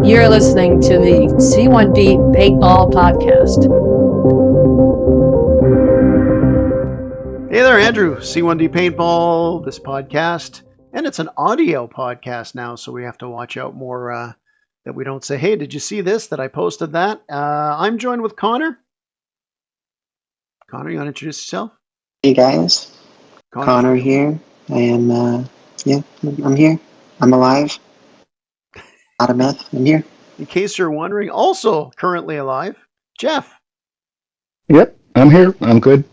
You're listening to the C1D Paintball Podcast. Hey there, Andrew. C1D Paintball, this podcast. And it's an audio podcast now, so we have to watch out more that we don't say, hey, did you see this, that I posted that? I'm joined with Connor. Connor, you want to introduce yourself? Hey guys, Connor here. I am, I'm here. I'm alive. Not a myth. I'm here. In case you're wondering, also currently alive, Jeff. Yep, I'm here. I'm good.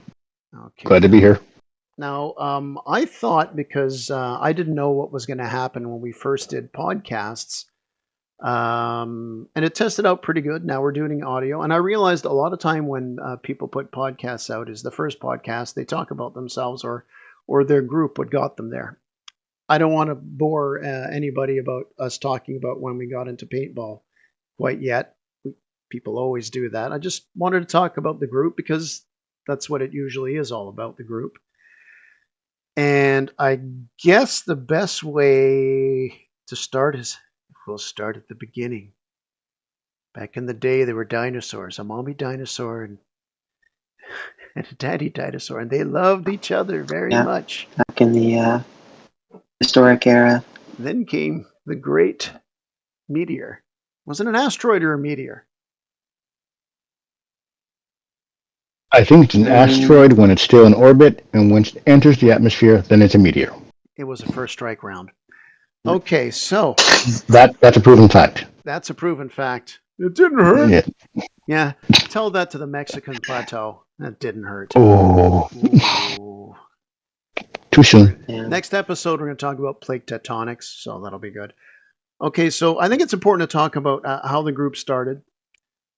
Okay. Glad to be here. Now, I thought because I didn't know what was going to happen when we first did podcasts, and it tested out pretty good. Now we're doing audio, and I realized a lot of time when people put podcasts out is the first podcast they talk about themselves or their group, what got them there. I don't want to bore anybody about us talking about when we got into paintball quite yet. People always do that. I just wanted to talk about the group because that's what it usually is all about, the group. And I guess the best way to start is we'll start at the beginning. Back in the day, there were dinosaurs, a mommy dinosaur and a daddy dinosaur, and they loved each other very much. Back in the historic era. Then came the great meteor. Was it an asteroid or a meteor? I think it's an asteroid when it's still in orbit, and once it enters the atmosphere, then it's a meteor. It was a first strike round. Okay, so that's a proven fact. That's a proven fact. It didn't hurt. Yeah, tell that to the Mexican plateau. That didn't hurt. Oh. Ooh. Too soon. Yeah. Next episode, we're going to talk about plate tectonics, so that'll be good. Okay, so I think it's important to talk about how the group started.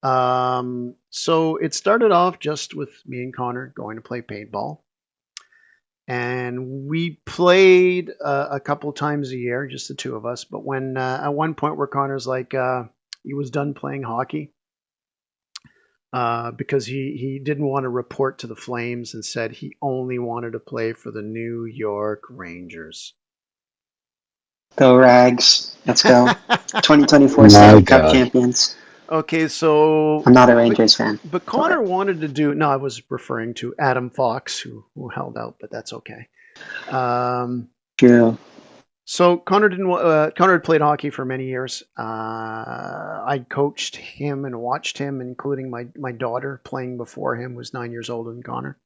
So it started off just with me and Connor going to play paintball. And we played a couple times a year, just the two of us. But when at one point where Connor's like, he was done playing hockey because he didn't want to report to the Flames and said he only wanted to play for the New York Rangers. Go Rags. Let's go. 2024 Stanley Cup champions. Okay, so I'm not a Rangers fan. But Connor wanted to do. No, I was referring to Adam Fox, who held out, but that's okay. True. So Connor didn't. Connor had played hockey for many years. I coached him and watched him, including my daughter playing before him, was 9 years older than Connor.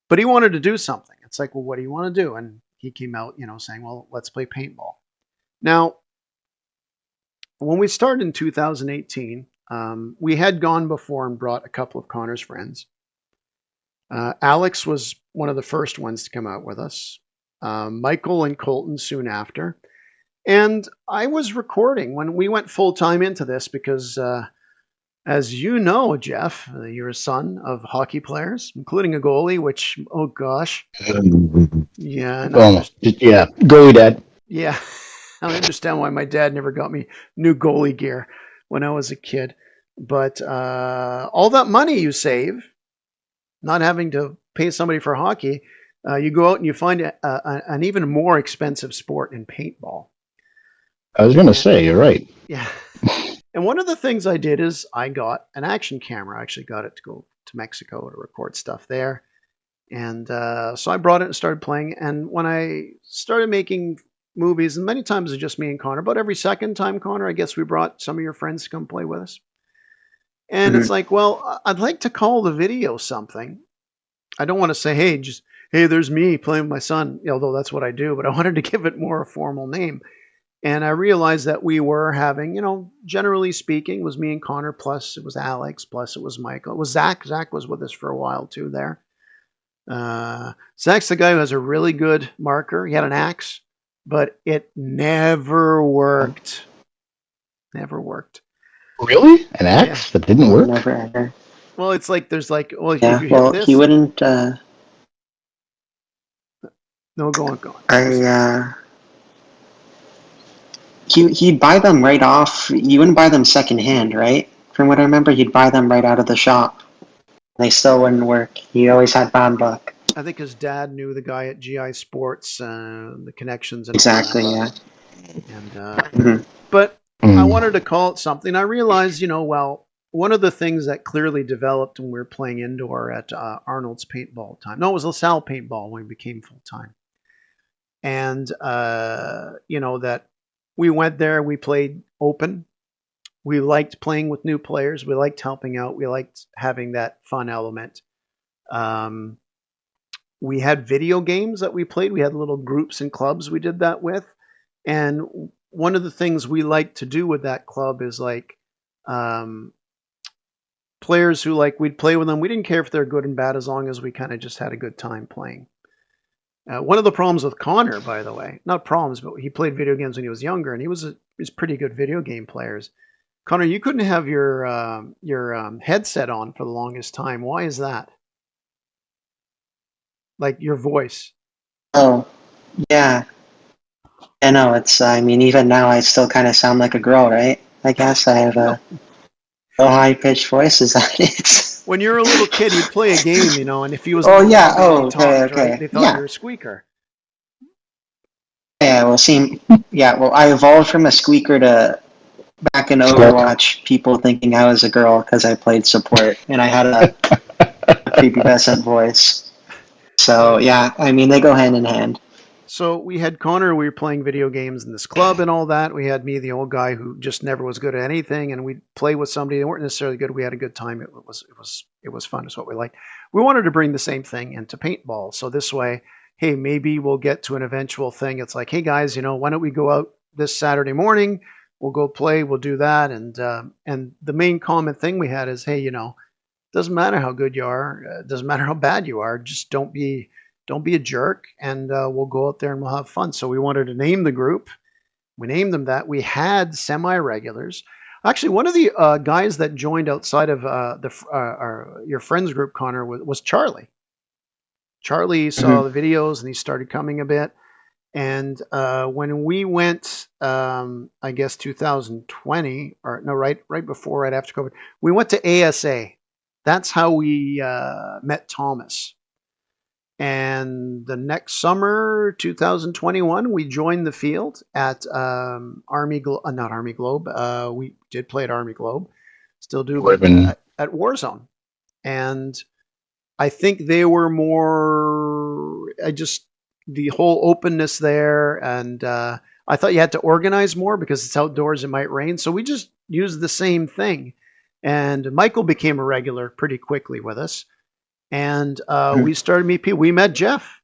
But he wanted to do something. It's like, well, what do you want to do? And he came out, saying, well, let's play paintball. Now, when we started in 2018, we had gone before and brought a couple of Connor's friends. Alex was one of the first ones to come out with us. Michael and Colton soon after. And I was recording when we went full-time into this because, as you know, Jeff, you're a son of hockey players, including a goalie, which, oh gosh. Yeah. Goalie dad. Yeah. I understand why my dad never got me new goalie gear when I was a kid. But all that money you save, not having to pay somebody for hockey, you go out and you find an even more expensive sport in paintball. I was going to say, you're right. Yeah. And one of the things I did is I got an action camera. I actually got it to go to Mexico to record stuff there. And so I brought it and started playing. And when I started making movies, and many times it's just me and Connor, but every second time, Connor, I guess we brought some of your friends to come play with us. And It's like, well, I'd like to call the video something. I don't want to say, hey, there's me playing with my son, although that's what I do, but I wanted to give it more a formal name. And I realized that we were having, generally speaking, it was me and Connor, plus it was Alex, plus it was Michael. It was Zach. Zach was with us for a while too there. Zach's the guy who has a really good marker. He had an axe. But it never worked. Never worked. Really? An axe that didn't work? Never ever. Well, it's like there's like, well, yeah. if you Well, hit this, he wouldn't. No, go on. He'd buy them right off. You wouldn't buy them secondhand, right? From what I remember, he'd buy them right out of the shop. They still wouldn't work. He always had bad luck. I think his dad knew the guy at GI Sports, the connections and exactly, all yeah. that. And but I wanted to call it something. I realized, well, one of the things that clearly developed when we were playing indoor at Arnold's paintball time. No, it was LaSalle paintball when we became full time. And, that we went there, we played open. We liked playing with new players. We liked helping out. We liked having that fun element. We had video games that we played. We had little groups and clubs we did that with. And one of the things we like to do with that club is like players who we'd play with them. We didn't care if they're good and bad as long as we kind of just had a good time playing. One of the problems with Connor, by the way, not problems, but he played video games when he was younger, and he was pretty good video game players. Connor, you couldn't have your headset on for the longest time. Why is that? Like your voice. Oh, yeah. I know, even now I still kind of sound like a girl, right? I guess I have a high-pitched voice, is that it? When you're a little kid, you'd play a game, and if he was Oh, the yeah, talked, okay. right? They thought you were a squeaker. Yeah, well, I evolved from a squeaker to back in Overwatch, people thinking I was a girl because I played support, and I had a prepubescent voice. So, yeah, they go hand in hand. So we had Connor, we were playing video games in this club and all that. We had me, the old guy who just never was good at anything, and we'd play with somebody. They weren't necessarily good. We had a good time. It was fun. It's what we liked. We wanted to bring the same thing into paintball. So this way, hey, maybe we'll get to an eventual thing. It's like, hey guys, why don't we go out this Saturday morning? We'll go play. We'll do that. And the main common thing we had is, hey, doesn't matter how good you are, doesn't matter how bad you are, just don't be a jerk, and we'll go out there and we'll have fun. So we wanted to name the group. We named them that. We had semi-regulars. Actually, one of the guys that joined outside of your friends group, Connor, was Charlie. Charlie saw the videos and he started coming a bit. And when we went, I guess 2020, or no, right after COVID, we went to ASA. That's how we met Thomas. And the next summer, 2021, we joined the field at not Army Globe. We did play at Army Globe, still do, but at Warzone. And I think they were more, the whole openness there. And I thought you had to organize more because it's outdoors, it might rain. So we just used the same thing. And Michael became a regular pretty quickly with us. And we started meet people. We met Jeff.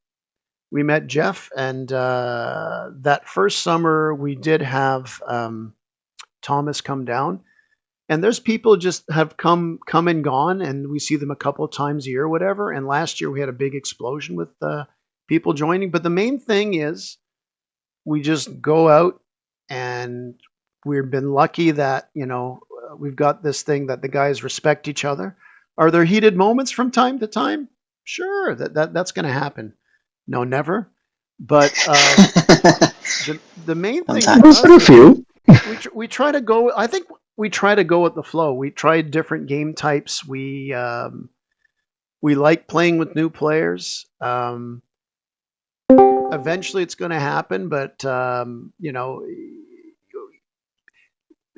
And that first summer we did have Thomas come down. And there's people just have come and gone, and we see them a couple of times a year or whatever. And last year we had a big explosion with people joining. But the main thing is we just go out, and we've been lucky that, we've got this thing that the guys respect each other. Are there heated moments from time to time? Sure, that's going to happen. No, never. But the main thing we try to go. I think we try to go with the flow. We tried different game types. We like playing with new players. Eventually, it's going to happen, but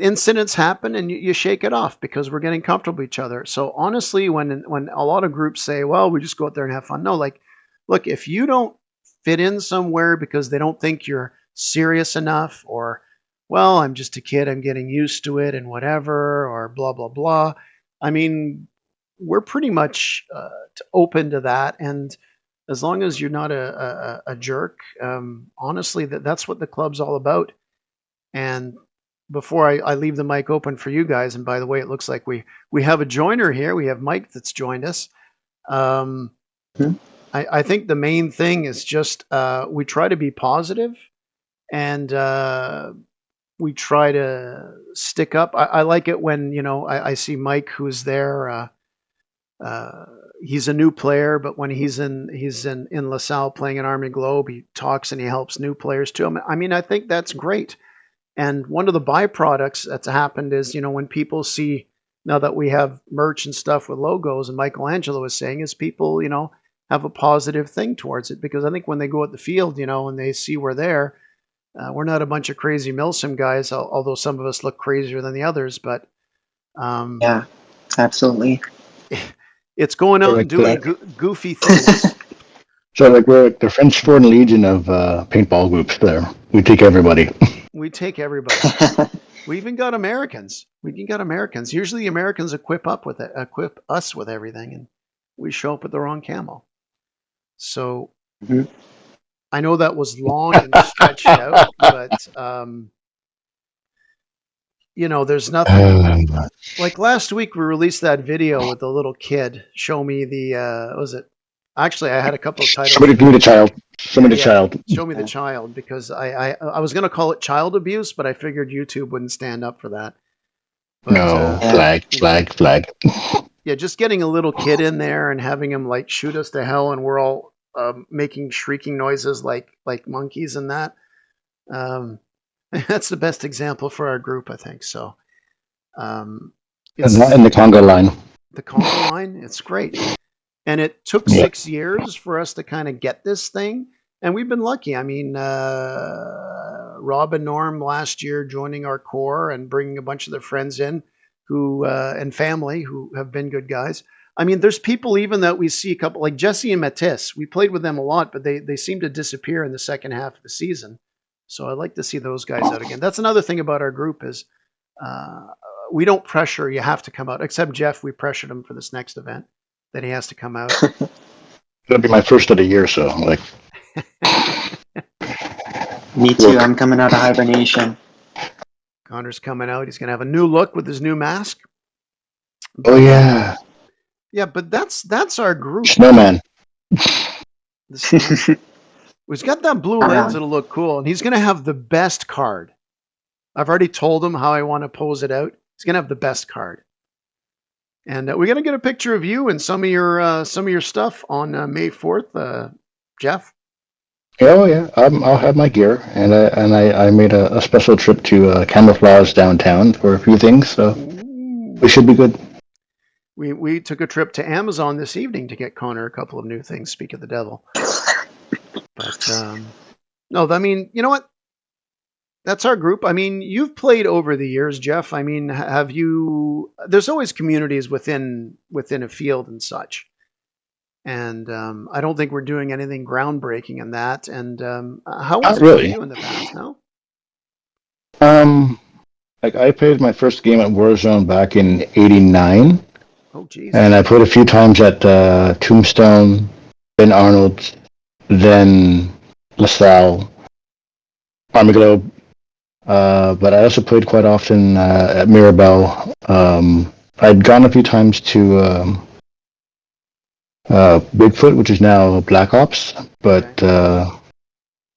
incidents happen and you shake it off because we're getting comfortable with each other. So honestly, when a lot of groups say, well, we just go out there and have fun. No, look, if you don't fit in somewhere because they don't think you're serious enough, or, well, I'm just a kid, I'm getting used to it and whatever, or blah, blah, blah. We're pretty much open to that. And as long as you're not a jerk, honestly, that's what the club's all about. And before I leave the mic open for you guys, and by the way, it looks like we have a joiner here. We have Mike that's joined us. I think the main thing is just we try to be positive, and we try to stick up. I like it when I see Mike, who's there. He's a new player, but when he's in LaSalle playing in Army Globe, he talks and he helps new players too. I think that's great. And one of the byproducts that's happened is, when people see, now that we have merch and stuff with logos, and Michelangelo was saying, is people, have a positive thing towards it. Because I think when they go at the field, and they see we're there, We're not a bunch of crazy milsim guys, although some of us look crazier than the others. But Yeah, absolutely. it's going Or out and like doing the goofy things. so like we're like the French Foreign Legion of paintball groups. There, we take everybody. We take everybody. We even got Americans. We even got Americans. Usually, the Americans equip us with everything, and we show up with the wrong camo. So Mhm. I know that was long and stretched out, but there's nothing like last week we released that video with the little kid. Show me the was it? Actually, I had a couple of titles. Somebody give me the child. Show me the Yeah, child. show me the child because I was gonna call it child abuse, but I figured YouTube wouldn't stand up for that. But No, Yeah. flag. yeah, just getting a little kid in there and having him like shoot us to hell, and we're all making shrieking noises like monkeys and that. Um, that's the best example for our group, I think. So And it's in the Congo line. the Congo line. It's great, and it took Yeah. 6 years for us to kind of get this thing, and we've been lucky. I mean, Rob and Norm last year joining our core and bringing a bunch of their friends in who and family who have been good guys. I mean, there's people even that we see a couple like Jesse and Matisse. We played with them a lot, but they seem to disappear in the second half of the season. So I'd like to see those guys out again. That's another thing about our group is uh, we don't pressure you have to come out. Except Jeff, we pressured him for this next event that he has to come out. That'll be my first of the year, so like. Me too. I'm coming out of hibernation. Connor's coming out. He's going to have a new look with his new mask. Oh yeah, Yeah, but that's our group. snowman. The snow. He's got that blue lens Around. that'll look cool, and he's going to have the best card. I've already told him how I want to pose it out. He's going to have the best card, and we're going to get a picture of you and some of your stuff on May 4th, Jeff. Oh yeah, I'll have my gear, and I made a special trip to Camouflage downtown for a few things, so Ooh. we should be good. We took a trip to Amazon this evening to get Connor a couple of new things. Speak of the devil, but no, I mean, you know what? That's our group. I mean, you've played over the years, Jeff. I mean, have you? There's always communities within a field and such. And I don't think we're doing anything groundbreaking in that. And how was Not it for really. you in the past? No. Um, like I played my first game at Warzone back in '89, Oh, geez. and I played a few times at Tombstone, then Arnold, then LaSalle, Army Globe. But I also played quite often at Mirabelle. I'd gone a few times to Bigfoot, which is now Black Ops. But Okay.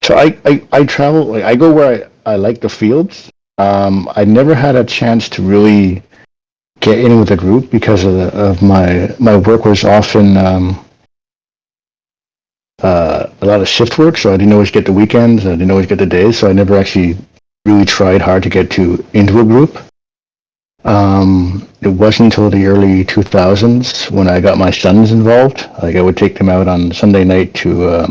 so I travel. Like, I go where I like the fields. I never had a chance to really get in with a group because of my work was often a lot of shift work, so I didn't always get the weekends. I didn't always get the days, so I never actually really tried hard to get into a group. It wasn't until the early 2000s when I got my sons involved. Like I would take them out on Sunday night to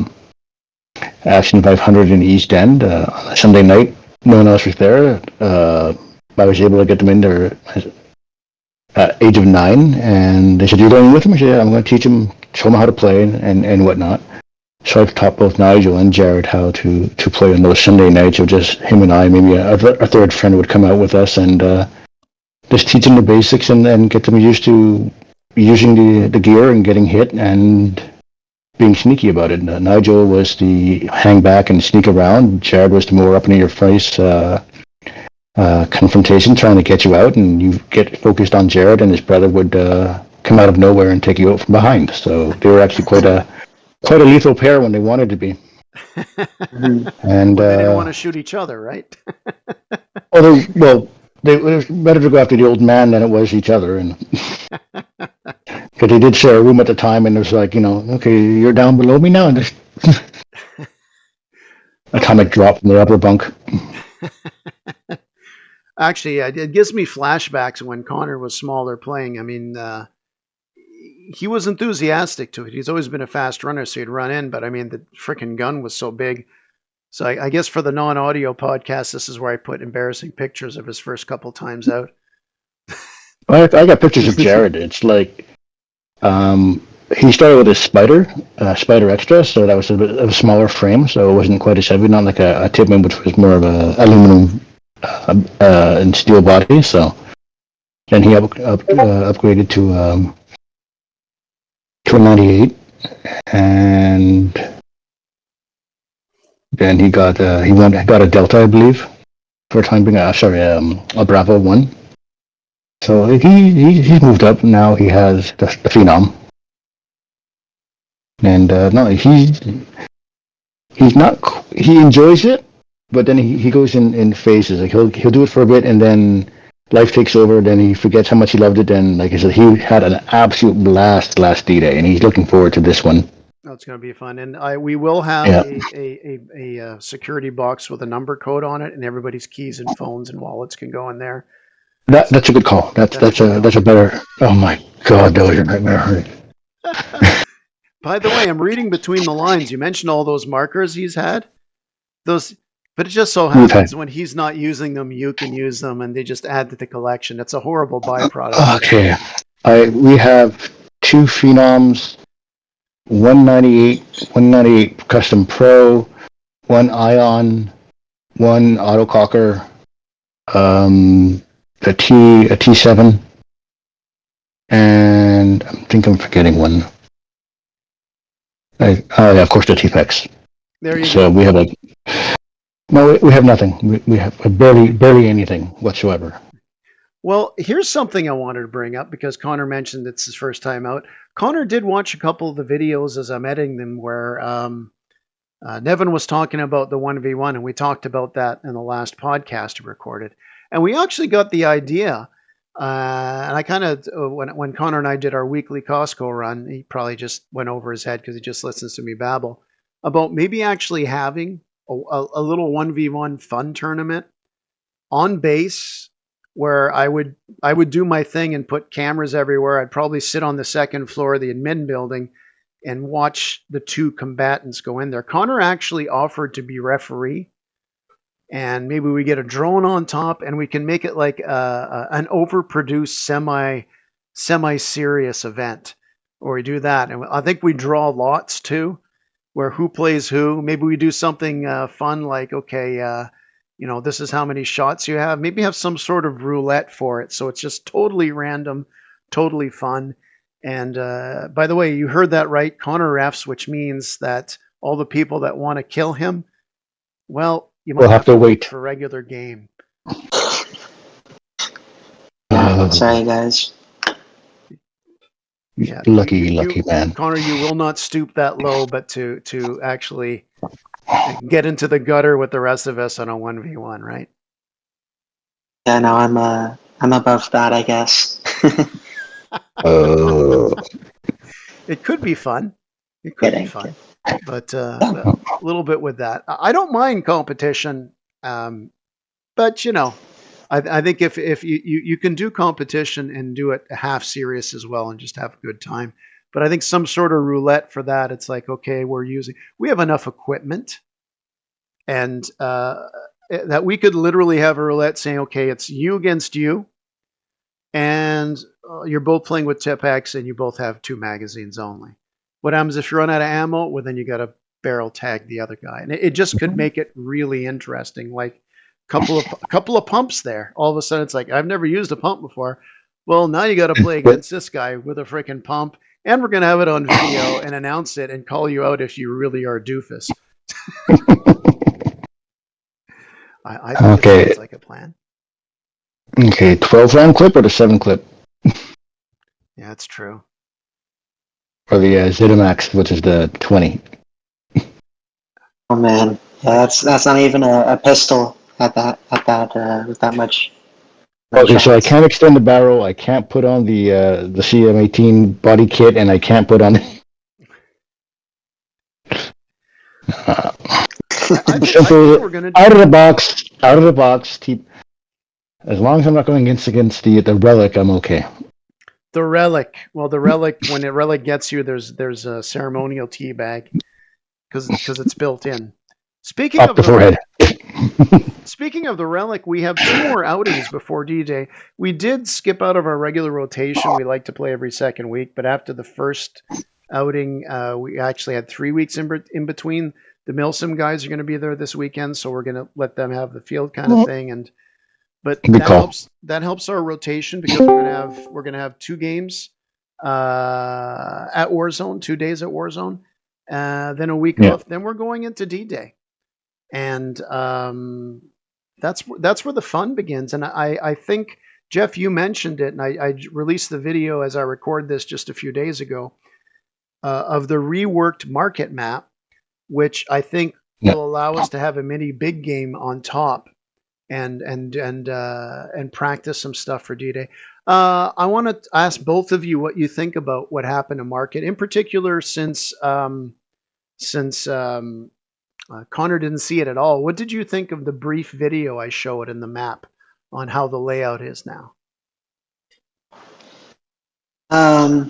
Action 500 in East End on a Sunday night. No one else was there. I was able to get them in there at age of 9, and they said, "You're going with them?" I said, "Yeah, I'm going to teach them, show them how to play and whatnot." So I've taught both Nigel and Jared how to play on those Sunday nights. Of just him and I. Maybe a third friend would come out with us and just teach them the basics and get them used to using the gear and getting hit and being sneaky about it. Nigel was the hang back and sneak around. Jared was the more up in your face confrontation, trying to get you out, and you get focused on Jared, and his brother would come out of nowhere and take you out from behind. So they were actually quite a lethal pair when they wanted to be. Mhm. And When they didn't want to shoot each other, right? it was better to go after the old man than it was each other, and because they did share a room at the time, and it was like, okay, you're down below me now, and just atomic drop from the upper bunk. Actually, it gives me flashbacks when Connor was smaller playing. I mean, he was enthusiastic to it. He's always been a fast runner, so he'd run in. But I mean, the freaking gun was so big. So I guess for the non-audio podcast, this is where I put embarrassing pictures of his first couple times out. I got pictures of Jared. It's like he started with a Spider Extra, so that was a bit of a smaller frame, so it wasn't quite as heavy, not like a Tipman, which was more of a aluminum and steel body. So then he upgraded to a 98, and then he got got a Delta, I believe, for a time being. A Bravo 1. So he's moved up. Now he has the Phenom, and no, he's not. He enjoys it, but then he goes in phases. Like he'll do it for a bit, and then life takes over. Then he forgets how much he loved it. And like I said, he had an absolute blast last D-Day, and he's looking forward to this one. That's going to be fun, and we will have a security box with a number code on it, and everybody's keys and phones and wallets can go in there. That's a good call. That's a better. Oh my God, that was a nightmare. By the way, I'm reading between the lines. You mentioned all those markers he's had. Those, but it just so happens when he's not using them, you can use them, and they just add to the collection. It's a horrible byproduct. Okay, we have 2 Phenoms, 198 Custom Pro, 1 Ion, 1 Autococker, a T7, and I think I'm forgetting one. Of course, the T-Pex. There you go. So we have we have nothing. We have barely anything whatsoever. Well, here's something I wanted to bring up because Connor mentioned it's his first time out. Connor did watch a couple of the videos as I'm editing them where Nevin was talking about the 1v1, and we talked about that in the last podcast we recorded. And we actually got the idea, and I kind of, when Connor and I did our weekly Costco run, he probably just went over his head because he just listens to me babble, about maybe actually having a little 1v1 fun tournament on base where I would do my thing and put cameras everywhere. I'd probably sit on the second floor of the admin building and watch the 2 combatants go in there. Connor actually offered to be referee, and maybe we get a drone on top and we can make it like an overproduced semi-serious event, or we do that. And I think we draw lots too, where who plays who. Maybe we do something fun like, okay, this is how many shots you have. Maybe have some sort of roulette for it, so it's just totally random, totally fun. And by the way, you heard that right, Connor refs, which means that all the people that want to kill him, well, you might have to wait for a regular game. Sorry, guys. Yeah, lucky man. Connor, you will not stoop that low, but to actually get into the gutter with the rest of us on a 1v1, right? Yeah, no, I'm above that, I guess. It could be fun. It could be fun. But a little bit with that. I don't mind competition, but I think if you can do competition and do it half serious as well and just have a good time. But I think some sort of roulette for that, it's like, okay, we have enough equipment and that we could literally have a roulette saying, okay, it's you against you, and you're both playing with Tipex and you both have 2 magazines only. What happens if you run out of ammo? Well, then you got to barrel tag the other guy. And it just could make it really interesting. Like a couple of pumps there. All of a sudden it's like, I've never used a pump before. Well, now you got to play against this guy with a freaking pump. And we're going to have it on video and announce it and call you out if you really are a doofus. I think it sounds like a plan. Okay, 12-round clip or the 7 clip? Yeah, it's true. Or the Zenimax, which is the 20. Oh man, yeah, that's not even a pistol at that with that much. Okay, so I can't extend the barrel. I can't put on the CM18 body kit, and I can't put on. Simple, out of the box. Keep. As long as I'm not going against the relic, I'm okay. The relic. Well, the relic, when a relic gets you, there's a ceremonial tea bag because it's built in. Speaking Up of the forehead. Speaking of the relic, we have 2 more outings before D-Day. We did skip out of our regular rotation. We like to play every second week, but after the first outing, we actually had 3 weeks in between. The Milsim guys are going to be there this weekend, so we're going to let them have the field kind of thing. But Good call. that helps our rotation because we're gonna have 2 games at Warzone, 2 days at Warzone, then a week Yeah. off. Then we're going into D-Day, and that's where the fun begins. And I think, Jeff, you mentioned it, and I released the video as I record this just a few days ago of the reworked market map, which I think Yeah. will allow us to have a mini big game on top and practice some stuff for D-Day. I want to ask both of you what you think about what happened to market, in particular since Connor didn't see it at all. What did you think of the brief video I showed in the map on how the layout is now? I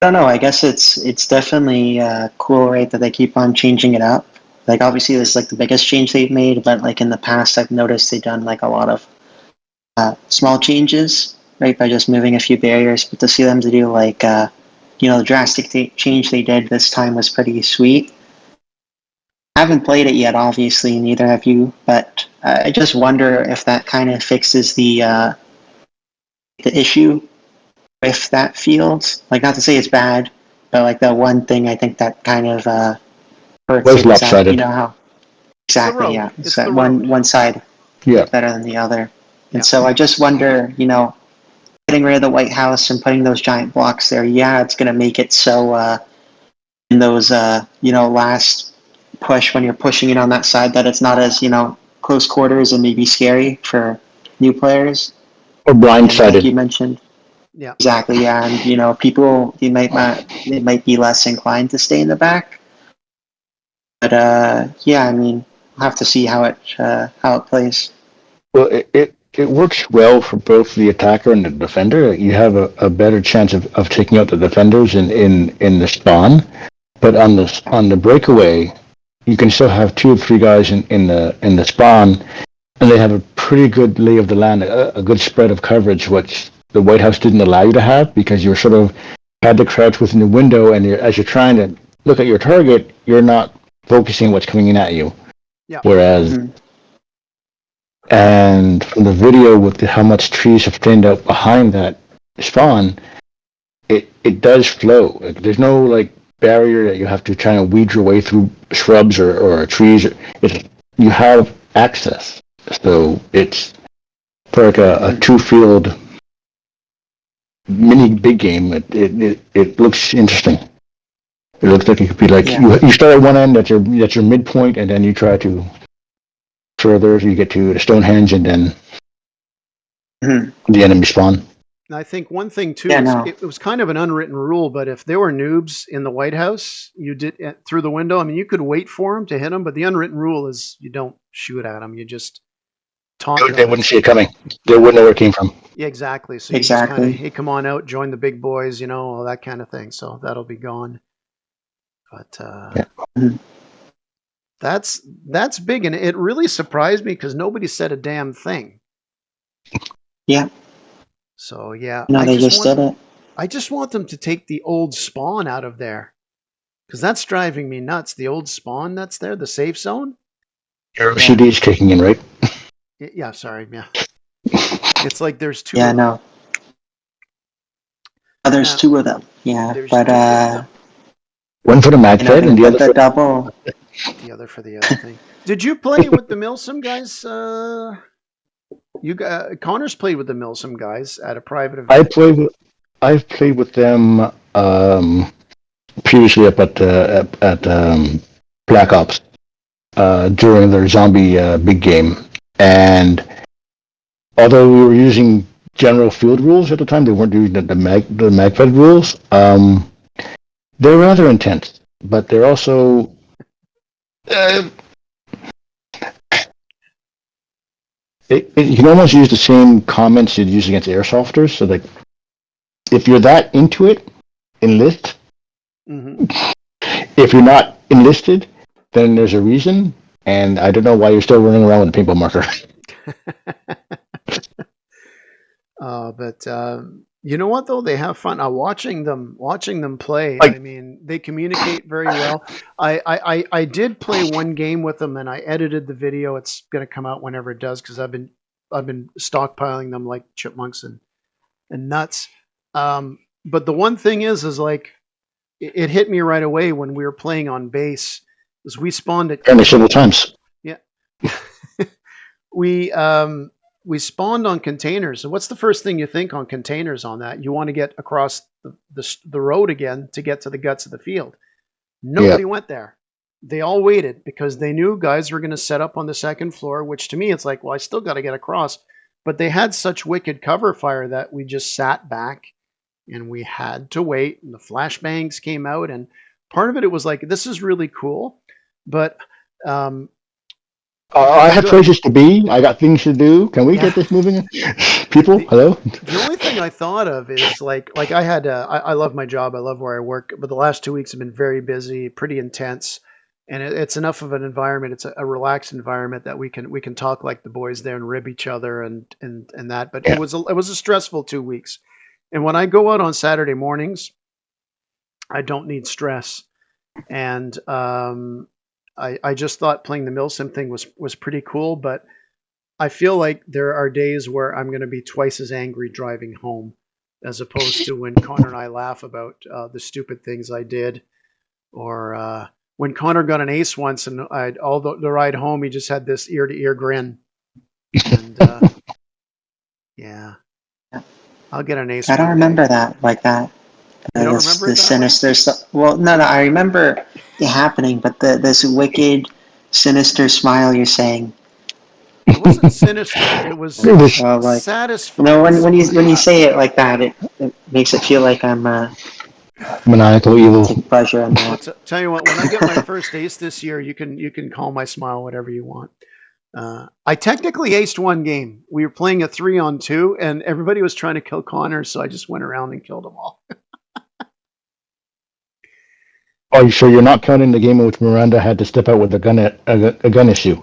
don't know. I guess it's definitely cool, right, that they keep on changing it up. Like obviously, this is like the biggest change they've made, but like in the past, I've noticed they've done like a lot of small changes, right, by just moving a few barriers. But to see them to do like the drastic change they did this time was pretty sweet. I haven't played it yet, obviously, neither have you. But I just wonder if that kind of fixes the issue with that field. Like, not to say it's bad, but like the one thing I think that kind of hurts Was it is that lopsided. how It's the exactly, road. yeah, It's that the road. one side Yeah. is better than the other. And Yeah. so I just wonder, getting rid of the White House and putting those giant blocks there, yeah, it's going to make it so in those last push when you're pushing it on that side that it's not as close quarters and maybe scary for new players. Or And like you blindsided. mentioned. Yeah. Exactly, yeah, and people they might be less inclined to stay in the back, but yeah, I mean, we'll have to see how it plays. Well, it works well for both the attacker and the defender. You have a better chance of taking out the defenders in the spawn, but on the breakaway, you can still have 2 or 3 guys in the spawn, and they have a pretty good lay of the land, a good spread of coverage, which the White House didn't allow you to have because you're sort of had to crouch within the window, and as you're trying to look at your target, you're not focusing what's coming in at you. Yeah. Whereas, and from the video with how much trees have thinned out behind that spawn, it does flow. Like, there's no like barrier that you have to try to weed your way through shrubs or trees. You have access. So it's for like a 2-field mini big game. It looks interesting. It looks like it could be like you start at one end that's your midpoint, and then you try to further. You get to the Stonehenge, and then the enemy spawn. I think one thing too, it was kind of an unwritten rule, but if there were noobs in the White House, you did through the window. I mean, you could wait for them to hit them, but the unwritten rule is you don't shoot at them. You just taunt them. They wouldn't see it coming. They wouldn't know where it came from. Yeah, exactly. So you just kind of, hey, come on out, join the big boys, all that kind of thing. So that'll be gone. But that's big, and it really surprised me because nobody said a damn thing. Yeah. So yeah, they just did it. I just want them to take the old spawn out of there, because that's driving me nuts. The old spawn that's there, the safe zone. Your OCD is kicking in, right? Yeah, sorry. Yeah, it's like there's 2. Yeah, no. There's 2 of them. Yeah, but one for the mag fed and the other for double. The other for the other thing. Did you play with the Milsim guys? Connor's played with the Milsim guys at a private event. I've played with them previously up at Black Ops during their zombie big game, and although we were using general field rules at the time, they weren't using the magfed rules. They're rather intense, but they're also you can almost use the same comments you'd use against airsofters. So, like, if you're that into it, enlist. Mm-hmm. If you're not enlisted, then there's a reason, and I don't know why you're still running around with a paintball marker. But you know what though? They have fun. Watching them play. Like- I mean, they communicate very well. I did play one game with them, and I edited the video. It's going to come out whenever it does because I've been stockpiling them like chipmunks and nuts. But the one thing is like it hit me right away when we were playing on base. Is we spawned at And several times. yeah. We spawned on containers. And what's the first thing you think on containers on that? You want to get across the road again to get to the guts of the field. Nobody went there. They all waited because they knew guys were going to set up on the second floor, which to me, it's like, well, I still got to get across. But they had such wicked cover fire that we just sat back and we had to wait. And the flashbangs came out. And part of it was like, this is really cool. But I have places to be. I got things to do. Can we get this moving? People, hello? The only thing I thought of is like I had I love my job. I love where I work. But the last 2 weeks have been very busy, pretty intense. And it's enough of an environment. It's a relaxed environment that we can talk like the boys there and rib each other and that. But it was a stressful 2 weeks. And when I go out on Saturday mornings, I don't need stress. And I just thought playing the Milsim thing was pretty cool, but I feel like there are days where I'm going to be twice as angry driving home as opposed to when Connor and I laugh about the stupid things I did, or when Connor got an ace once and all the ride home, he just had this ear to ear grin. And yeah, I'll get an ace. I don't remember that like that. You don't remember the sinister stuff. Well, no, I remember it happening, but this wicked, sinister smile you're saying. It wasn't sinister. It was like, satisfying. No, when you say it like that, it makes it feel like I'm maniacal evil. take pleasure in that. Tell you what, when I get my first ace this year, you can call my smile whatever you want. I technically aced one game. We were playing a 3-on-2, and everybody was trying to kill Connor, so I just went around and killed them all. Oh, so you're not counting the game in which Miranda had to step out with a gun issue?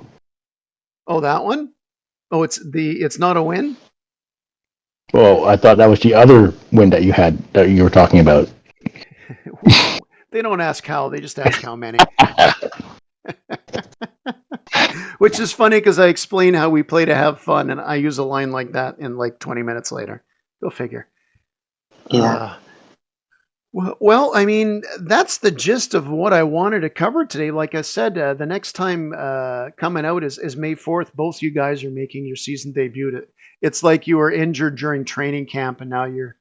Oh, that one? Oh, it's not a win? Well, I thought that was the other win that you were talking about. They don't ask how, they just ask how many. Which is funny because I explain how we play to have fun, and I use a line like that in like 20 minutes later. Go figure. Yeah. Well, I mean, that's the gist of what I wanted to cover today. Like I said, the next time coming out is May 4th. Both you guys are making your season debut. It's like you were injured during training camp, and now you're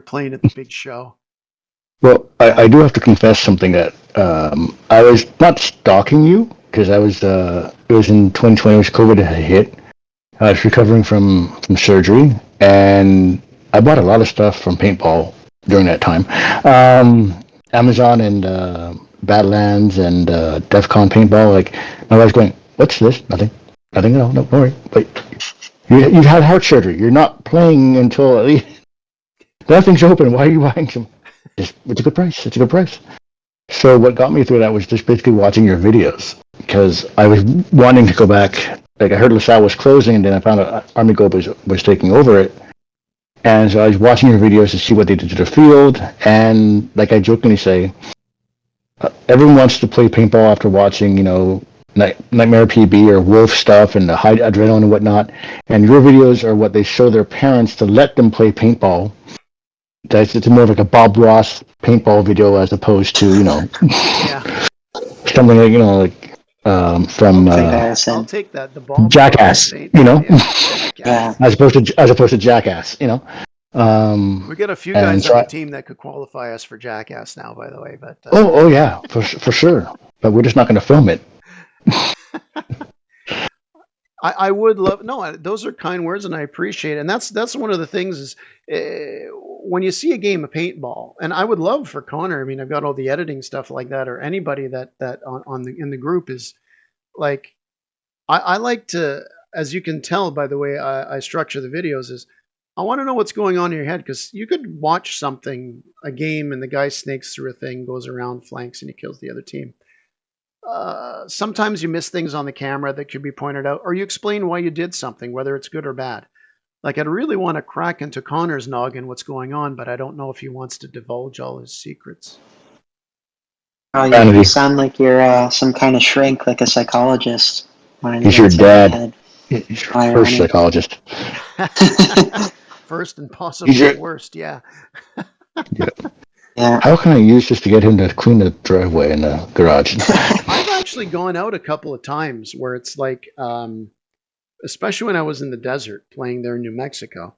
playing at the big show. Well, I do have to confess something that I was not stalking you because I was. It was in 2020, which COVID had hit. I was recovering from surgery, and I bought a lot of stuff from paintball during that time. Amazon and Badlands and DEF CON paintball. Like my wife's going, "What's this? Nothing. No, don't worry." But you had heart surgery. You're not playing until at least nothing's open. Why are you buying some? It's a good price. It's a good price. So what got me through that was just basically watching your videos because I was wanting to go back. Like I heard LaSalle was closing, and then I found out Army Gold was taking over it. And so I was watching your videos to see what they did to the field. And like I jokingly say, everyone wants to play paintball after watching, Nightmare PB or Wolf stuff and the high adrenaline and whatnot. And your videos are what they show their parents to let them play paintball. It's more of like a Bob Ross paintball video as opposed to, something like, from I'll take that. The ball Jackass, Jackass. as opposed to Jackass, We got a few guys on the team that could qualify us for Jackass now, by the way. But oh yeah, for sure. But we're just not going to film it. I would love those are kind words, and I appreciate it. And that's one of the things is when you see a game of paintball, and I would love for Connor. I mean, I've got all the editing stuff like that, or anybody that in the group is like, I like to, as you can tell by the way I structure the videos, is I want to know what's going on in your head because you could watch a game, and the guy snakes through a thing, goes around, flanks, and he kills the other team. sometimes you miss things on the camera that could be pointed out, or you explain why you did something, whether it's good or bad. Like, I'd really want to crack into Connor's noggin what's going on, but I don't know if he wants to divulge all his secrets. Oh, you sound like you're some kind of shrink, like a psychologist. He's your dad. He's your first psychologist. First and possibly worst, yeah. Yeah. How can I use this to get him to clean the driveway in the garage? I've actually gone out a couple of times where it's like, especially when I was in the desert playing there in New Mexico.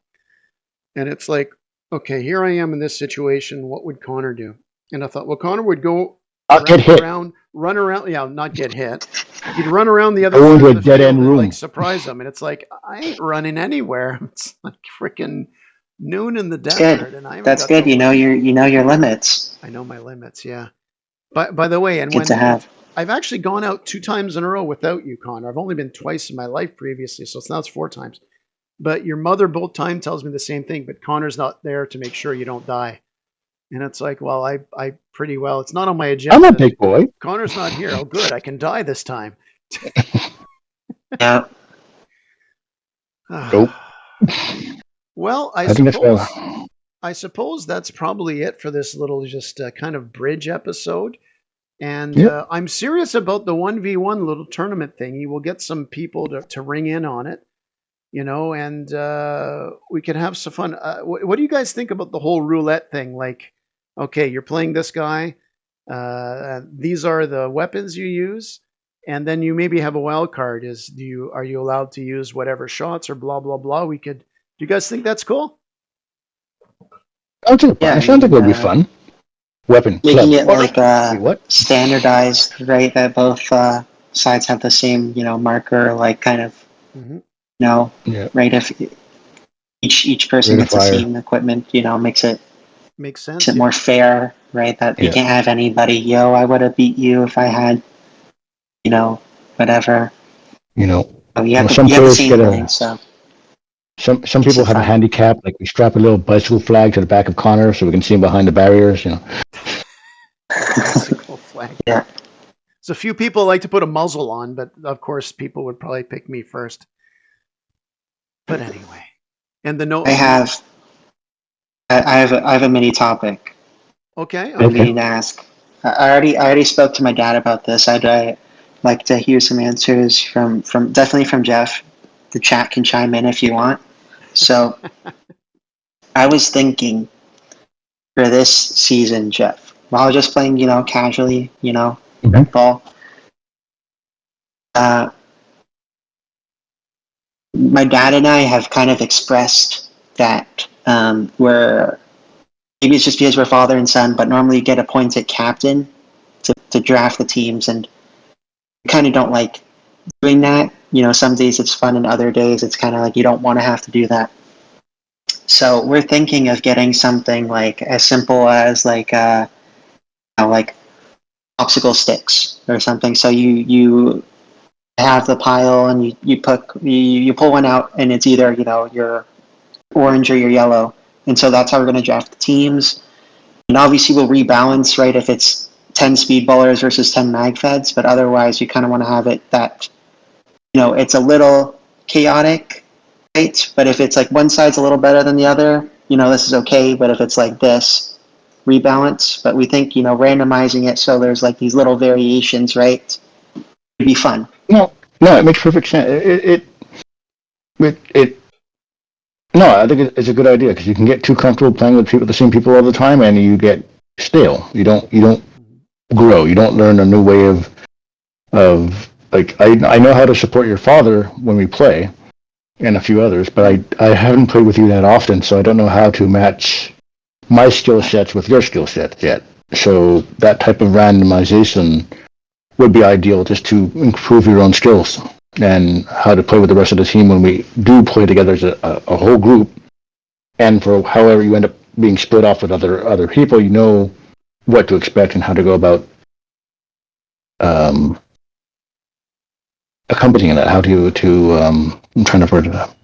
And it's like, okay, here I am in this situation. What would Connor do? And I thought, well, Connor would go run around. Yeah, not get hit. He'd run around the other side of the field and like surprise them. And it's like, I ain't running anywhere. It's like freaking noon in the desert. And That's good. You know your limits. I know my limits. Yeah. By the way, and good to have. I've actually gone out 2 times in a row without you, Connor. I've only been twice in my life previously, so now it's 4 times. But your mother both times tells me the same thing, but Connor's not there to make sure you don't die. And it's like, well, I pretty well, it's not on my agenda. I'm a big boy. Connor's not here. Oh, good. I can die this time. Yeah. Nope. Well, I suppose that's probably it for this little just kind of bridge episode. And I'm serious about the 1v1 little tournament thing. You will get some people to ring in on it, and we can have some fun. What do you guys think about the whole roulette thing? Like, okay, you're playing this guy. These are the weapons you use. And then you maybe have a wild card. Are you allowed to use whatever shots or blah, blah, blah? Do you guys think that's cool? Sounds like it would be fun. Weapon. Making it like standardized, right? That both sides have the same, marker, like kind of, right? If each person gets the same equipment, makes it makes more fair, right? That you can't have anybody, I would have beat you if I had, whatever. Some players get Some people have a handicap, like we strap a little bicycle flag to the back of Connor so we can see him behind the barriers, Bicycle flag. Yeah. So few people like to put a muzzle on, but of course people would probably pick me first. But anyway, and the note. I have a mini topic. Okay. I need to ask. I already spoke to my dad about this. I'd like to hear some answers from definitely from Jeff. The chat can chime in if you want. So I was thinking for this season, Jeff, while I was just playing, casually, ball. My dad and I have kind of expressed that we're maybe it's just because we're father and son, but normally you get appointed captain to draft the teams, and we kind of don't like doing that. Some days it's fun and other days it's kind of like you don't want to have to do that. So we're thinking of getting something like as simple as like popsicle sticks or something. So you have the pile and you pull one out and it's either your orange or your yellow, and so that's how we're going to draft the teams. And obviously we'll rebalance, right, if it's 10 speedballers versus 10 magfeds, but otherwise you kind of want to have it that it's a little chaotic, right? But if it's like one side's a little better than the other, this is okay. But if it's like this, rebalance. But we think, randomizing it so there's like these little variations, right? It'd be fun. No, it makes perfect sense. No, I think it's a good idea because you can get too comfortable playing with the same people all the time, and you get stale. You don't grow. You don't learn a new way of like I know how to support your father when we play, and a few others, but I haven't played with you that often, so I don't know how to match my skill sets with your skill sets yet. So that type of randomization would be ideal just to improve your own skills and how to play with the rest of the team when we do play together as a whole group. And for however you end up being split off with other people, you know what to expect and how to go about accompanying that. How to I'm trying to word it out.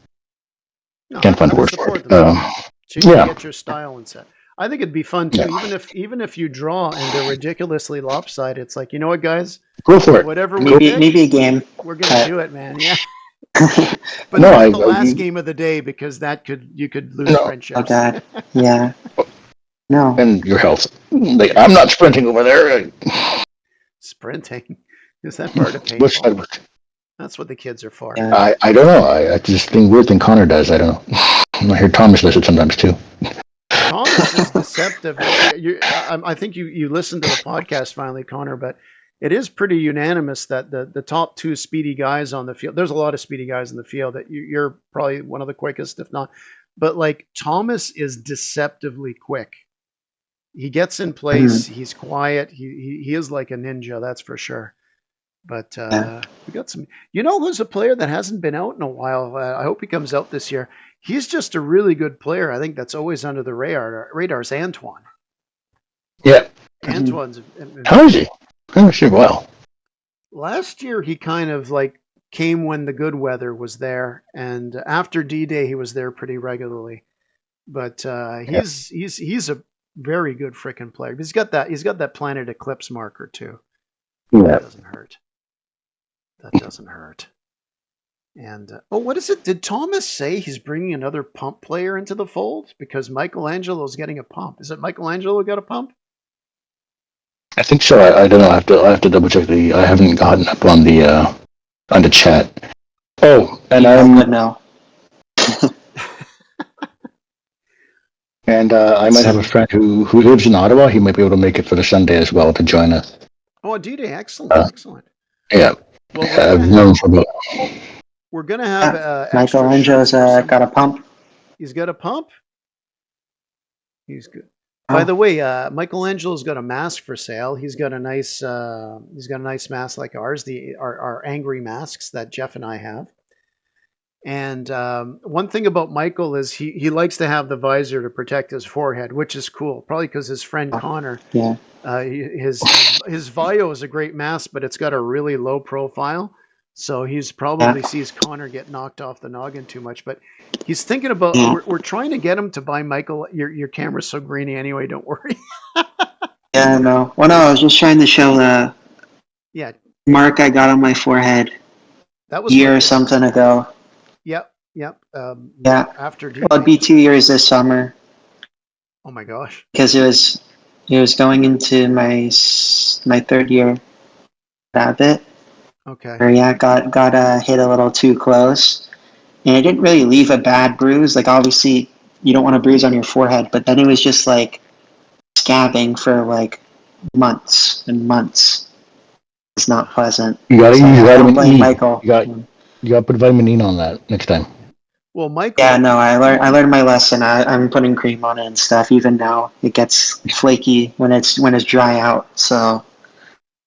Can't find the word for it. So you can get your style and set. I think it'd be fun too. Yeah. Even if you draw and they're ridiculously lopsided, it's like, you know what, guys, Go for it. whatever we Maybe pick, maybe a game. we're gonna do it, man. Yeah. But No, not I, the last I game of the day, because you could lose no, Oh friendships. God. Yeah. No. and your health. Like, I'm not sprinting over there. Sprinting. Is that part of Which side paintball? of it? That's what the kids are for. Yeah. I don't know. I just think weird thing Connor does. I don't know. I hear Thomas does it sometimes too. Thomas is deceptive. I think you listened to the podcast finally, Connor, but it is pretty unanimous that the top two speedy guys on the field, there's a lot of speedy guys in the field, that you're probably one of the quickest, if not. But like, Thomas is deceptively quick. He gets in place. He's quiet. He is like a ninja, that's for sure. But Yeah. we got some. You know who's a player that hasn't been out in a while? I hope he comes out this year. He's just a really good player. I think that's always under the radar's Antoine. Yeah. Antoine's How is he? Oh, sure. Wow. last year. He kind of like came when the good weather was there, and after D-Day he was there pretty regularly. But he's a very good freaking player. He's got that Planet Eclipse marker too. Yeah. That doesn't hurt. That doesn't hurt. And what is it? Did Thomas say he's bringing another pump player into the fold because Michelangelo's getting a pump? Is it Michelangelo got a pump? I think so. I don't know. I have to double check I haven't gotten up on the chat. Oh, and But no. I might have a friend who lives in Ottawa. He might be able to make it for the Sunday as well to join us. Oh, D-Day, excellent, excellent. Yeah. Well, I've known for about. we're gonna have extra Michelangelo's shirts for got a pump. He's got a pump. He's good. By the way, Michelangelo's got a mask for sale. He's got a nice mask like ours, our angry masks that Jeff and I have. And one thing about Michael is he likes to have the visor to protect his forehead, which is cool. Probably because his friend Connor, Yeah. his Vio is a great mask, but it's got a really low profile. So he's probably sees Connor get knocked off the noggin too much. But he's thinking about we're trying to get him to buy Michael. Your camera's so grainy anyway. Don't worry. Yeah. No. Well, no. I was just trying to show the Yeah, mark I got on my forehead that a was year or like something ago. Yep. Yeah. After Well, it'd be 2 years this summer Oh my gosh. because it was going into my third year at it. Okay. Or yeah, got hit a little too close, and it didn't really leave a bad bruise. Like obviously, you don't want a bruise on your forehead, but then it was just like scabbing for like months and months. It's not pleasant. You gotta So, use I don't vitamin blame E. Michael. You gotta put vitamin E on that next time. Well, Michael. Yeah, no, I learned my lesson. I'm putting cream on it and stuff. Even now, it gets flaky when it's dry out. So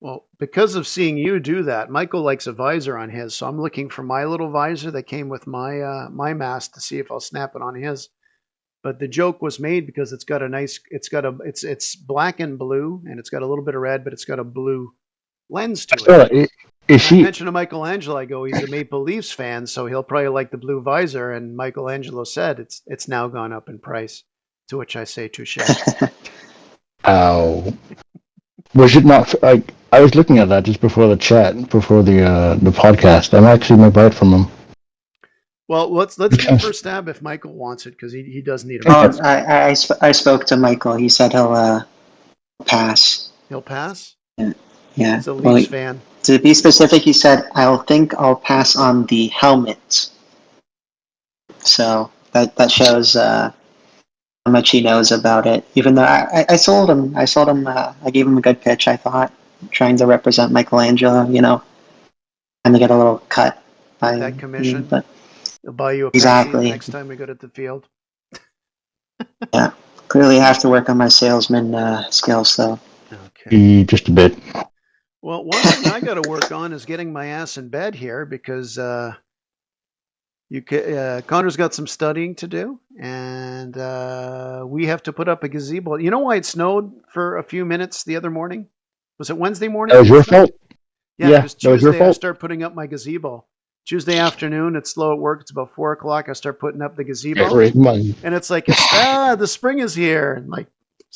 Well, because of seeing you do that, Michael likes a visor on his, so I'm looking for my little visor that came with my mask to see if I'll snap it on his. But the joke was made because it's black and blue, and it's got a little bit of red, but it's got a blue lens to it. Is I he? mentioned to Michelangelo, I go, he's a Maple Leafs fan, so he'll probably like the blue visor. And Michelangelo said it's now gone up in price. To which I say, touche. Ow. Was it not? I was looking at that just before the chat, before the podcast. I'm actually going to buy it from him. Well, let's do first stab if Michael wants it, because he does need a oh, mask. I spoke to Michael. He said he'll pass. He'll pass. Yeah. He's a Leafs fan. To be specific, he said, I'll pass on the helmet. So that shows how much he knows about it. Even though I sold him, I gave him a good pitch, I thought, trying to represent Michelangelo, and to get a little cut by that commission. But he'll buy you a exactly Pepsi next time we go to the field. Yeah, clearly I have to work on my salesman skills, though. Okay. Just a bit. Well, one thing I got to work on is getting my ass in bed here, because Connor's got some studying to do, and we have to put up a gazebo. You know why it snowed for a few minutes the other morning? Was it Wednesday morning? That was your fault. Yeah, Yeah, because that was your Tuesday I fault. start putting up my gazebo. Tuesday afternoon, it's slow at work. It's about 4:00. I start putting up the gazebo, Yeah, right, come on. and it's like, the spring is here. And like,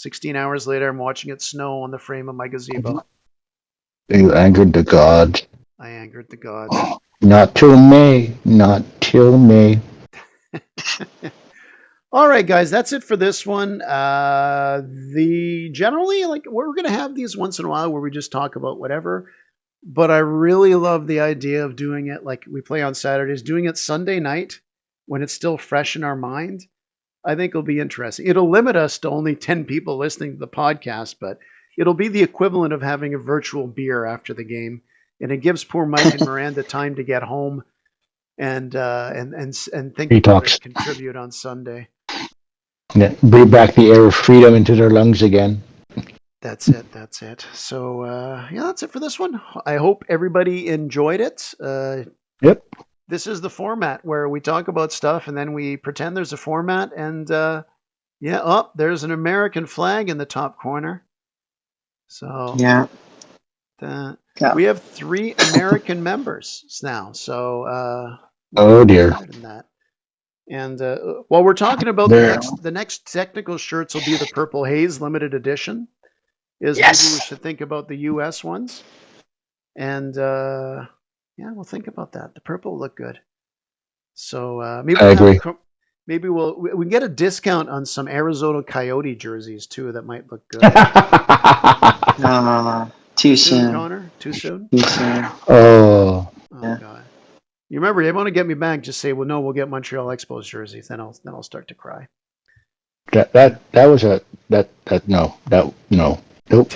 16 hours later, I'm watching it snow on the frame of my gazebo. You angered the gods. I angered the gods. Not till May. Not till May. All right, guys, that's it for this one. Generally, like, we're going to have these once in a while where we just talk about whatever. But I really love the idea of doing it like we play on Saturdays, doing it Sunday night when it's still fresh in our mind. I think it'll be interesting. It'll limit us to only 10 people listening to the podcast, but it'll be the equivalent of having a virtual beer after the game. And it gives poor Mike and Miranda time to get home and think about it, contribute on Sunday. Yeah, breathe back the air of freedom into their lungs again. That's it. That's it. So, yeah, that's it for this one. I hope everybody enjoyed it. Yep. This is the format where we talk about stuff and then we pretend there's a format. And there's an American flag in the top corner. So, Yeah. we have 3 American members now. So, oh dear. That. And while we're talking about the next technical shirts will be the Purple Haze limited edition. Maybe we should think about the U.S. ones. And we'll think about that. The purple look good. So maybe I agree. Maybe we can get a discount on some Arizona Coyote jerseys too. That might look good. Too soon, Connor. Too soon. Too soon. Oh. Yeah. God. You remember, you want to get me back? Just say, well, no, we'll get Montreal Expos jerseys. Then I'll start to cry. That was a no. Nope.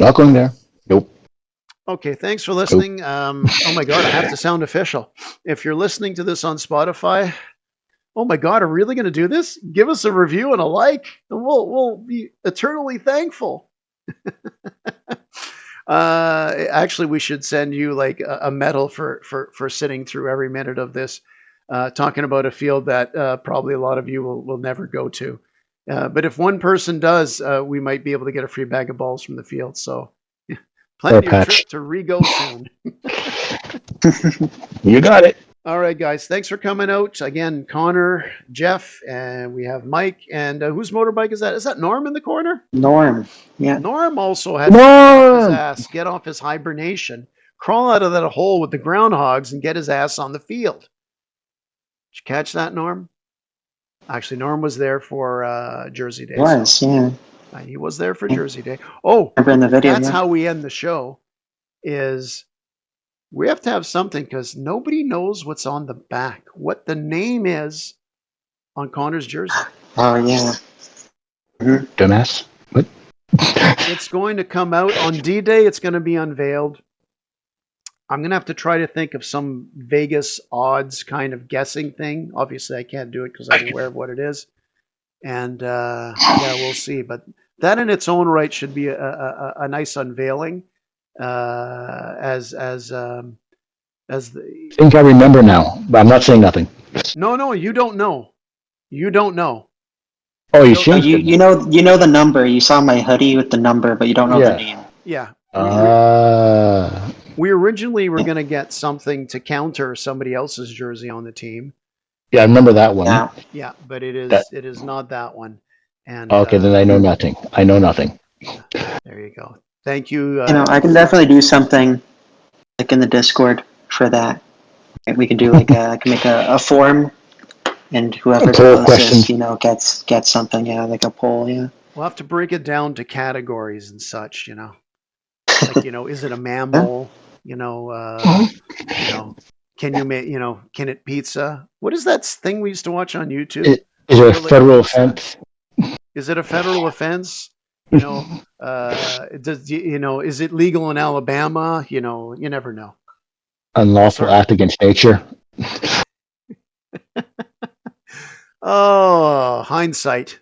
Not going there. Nope. Okay, thanks for listening. Oh my God, I have to sound official. If you're listening to this on Spotify, oh my God, are we really going to do this? Give us a review and a like, and we'll be eternally thankful. Actually, we should send you like a medal for sitting through every minute of this, talking about a field that probably a lot of you will never go to. But if one person does, we might be able to get a free bag of balls from the field. So plan your trip to Rigo soon. You got it. All right, guys. Thanks for coming out. Again, Connor, Jeff, and we have Mike. And whose motorbike is that? Is that Norm in the corner? Norm. Yeah. Norm also had to get off his ass, get off his hibernation, crawl out of that hole with the groundhogs and get his ass on the field. Did you catch that, Norm? Actually, Norm was there for Jersey Day. He was there for Jersey Day. Oh, in the video, that's how we end the show. Is we have to have something because nobody knows what's on the back, what the name is on Connor's jersey. Oh yeah. Mm-hmm. Dumbass. What? It's going to come out on D-Day. It's going to be unveiled. I'm going to have to try to think of some Vegas odds kind of guessing thing. Obviously, I can't do it because I'm aware of what it is. And we'll see. But that in its own right should be a nice unveiling. As the. I think I remember now, but I'm not saying nothing. No, you don't know. You don't know. Oh, you know the number. You saw my hoodie with the number, but you don't know the name. Yeah. Uh, We originally were going to get something to counter somebody else's jersey on the team. Yeah, I remember that one. Yeah, but it is not that one. And okay, then I know nothing. I know nothing. There you go. Thank you. I can definitely do something like in the Discord for that. We can do like I can make a form, and whoever's closest, gets something. Yeah, like a poll. Yeah. We'll have to break it down to categories and such. Like is it a mammal? Can you make? Can it pizza? What is that thing we used to watch on YouTube? Is it a federal offense? Is it a federal offense? Is it legal in Alabama? You never know. Unlawful act against nature. Oh, hindsight.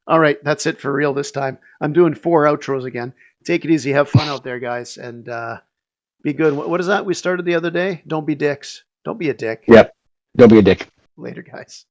All right, that's it for real this time. I'm doing 4 outros again. Take it easy. Have fun out there, guys, and be good. What is that we started the other day? Don't be dicks. Don't be a dick. Yep. Don't be a dick. Later, guys.